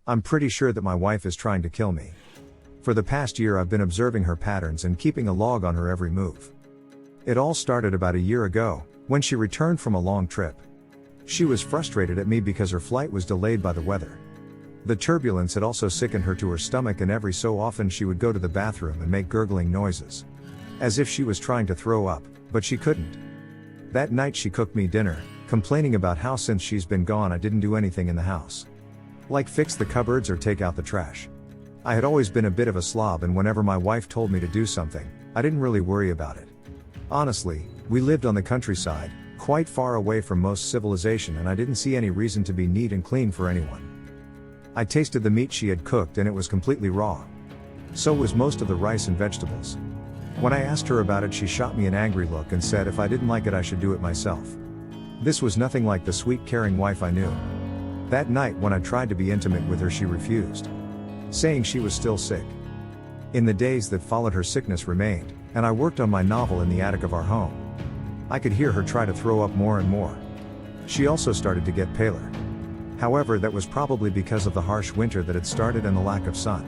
I'm pretty sure that my wife is trying to kill me. For the past year I've been observing her patterns and keeping a log on her every move. It all started about a year ago, when she returned from a long trip. She was frustrated at me because her flight was delayed by the weather. The turbulence had also sickened her to her stomach, and every so often she would go to the bathroom and make gurgling noises. As if she was trying to throw up, but she couldn't. That night she cooked me dinner, complaining about how since she's been gone I didn't do anything in the house. Like fix the cupboards or take out the trash. I had always been a bit of a slob, and whenever my wife told me to do something, I didn't really worry about it. Honestly, we lived on the countryside, quite far away from most civilization, and I didn't see any reason to be neat and clean for anyone. I tasted the meat she had cooked and it was completely raw. So was most of the rice and vegetables. When I asked her about it, she shot me an angry look and said if I didn't like it I should do it myself. This was nothing like the sweet, caring wife I knew. That night when I tried to be intimate with her, she refused, saying she was still sick. In the days that followed, her sickness remained, and I worked on my novel in the attic of our home. I could hear her try to throw up more and more. She also started to get paler. However, that was probably because of the harsh winter that had started and the lack of sun.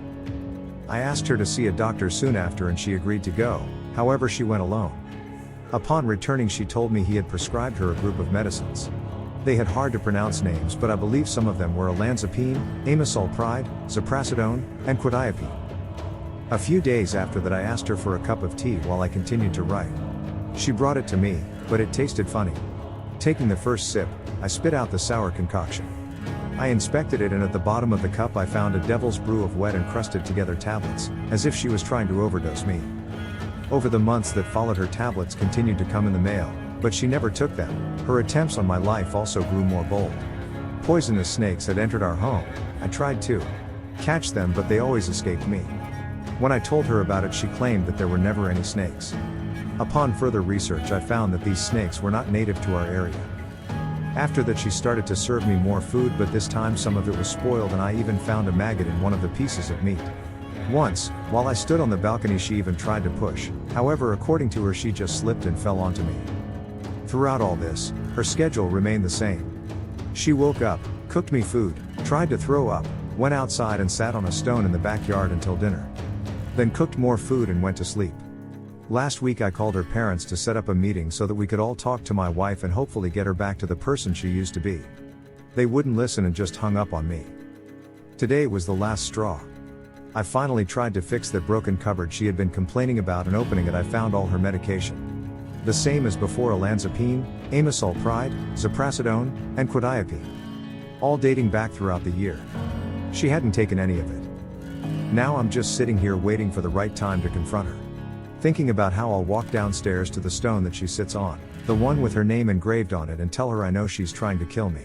I asked her to see a doctor soon after and she agreed to go, however she went alone. Upon returning she told me he had prescribed her a group of medicines. They had hard to pronounce names, but I believe some of them were olanzapine, amisulpride, ziprasidone, and quetiapine. A few days after that I asked her for a cup of tea while I continued to write. She brought it to me, but it tasted funny. Taking the first sip, I spit out the sour concoction. I inspected it, and at the bottom of the cup I found a devil's brew of wet and crusted together tablets, as if she was trying to overdose me. Over the months that followed, her tablets continued to come in the mail, but she never took them. Her attempts on my life also grew more bold. Poisonous snakes had entered our home. I tried to catch them, but they always escaped me. When I told her about it, she claimed that there were never any snakes. Upon further research I found that these snakes were not native to our area. After that she started to serve me more food, but this time some of it was spoiled, and I even found a maggot in one of the pieces of meat. Once, while I stood on the balcony, she even tried to push. However, according to her, she just slipped and fell onto me. Throughout all this, her schedule remained the same. She woke up, cooked me food, tried to throw up, went outside and sat on a stone in the backyard until dinner. Then cooked more food and went to sleep. Last week I called her parents to set up a meeting so that we could all talk to my wife and hopefully get her back to the person she used to be. They wouldn't listen and just hung up on me. Today was the last straw. I finally tried to fix that broken cupboard she had been complaining about, and opening it I found all her medication. The same as before: olanzapine, amisulpride, ziprasidone, and quetiapine. All dating back throughout the year. She hadn't taken any of it. Now I'm just sitting here waiting for the right time to confront her. Thinking about how I'll walk downstairs to the stone that she sits on, the one with her name engraved on it, and tell her I know she's trying to kill me.